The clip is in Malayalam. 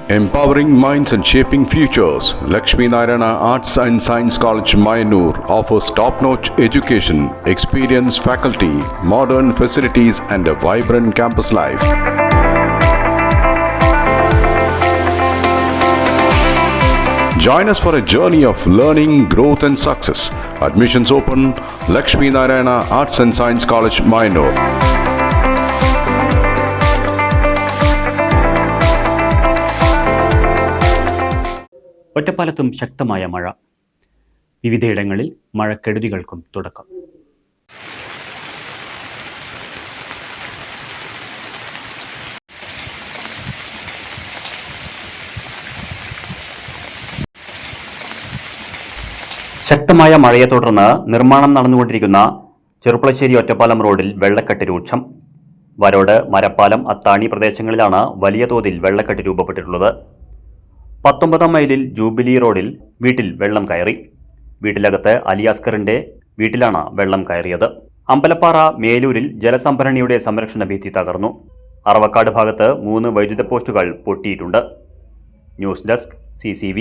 Empowering minds and shaping futures, Lakshmi Narayana Arts and Science College, Mayanur offers top-notch education, experienced faculty, modern facilities and a vibrant campus life. Join us for a journey of learning, growth and success. Admissions open, Lakshmi Narayana Arts and Science College, Mayanur. ഒറ്റപ്പാലത്തും ശക്തമായ മഴ. വിവിധയിടങ്ങളിൽ മഴക്കെടുതികൾക്കും തുടക്കം. ശക്തമായ മഴയെ തുടർന്ന് നിർമ്മാണം നടന്നുകൊണ്ടിരിക്കുന്ന ചെറുപ്പളശ്ശേരി ഒറ്റപ്പാലം റോഡിൽ വെള്ളക്കെട്ട് രൂക്ഷം. വരോട്, മരപ്പാലം, അത്താണി പ്രദേശങ്ങളിലാണ് വലിയ തോതിൽ വെള്ളക്കെട്ട് രൂപപ്പെട്ടിട്ടുള്ളത്. 19 മൈലിൽ ജൂബിലി റോഡിൽ വീട്ടിൽ വെള്ളം കയറി. വീട്ടിലകത്ത് അലിയാസ്കറിന്റെ വീട്ടിലാണ് വെള്ളം കയറിയത്. അമ്പലപ്പാറ മേലൂരിൽ ജലസംഭരണിയുടെ സംരക്ഷണ ഭിത്തി തകർന്നു. അറവക്കാട് ഭാഗത്ത് 3 വൈദ്യുത പോസ്റ്റുകൾ പൊട്ടിയിട്ടുണ്ട്. News desk CCV.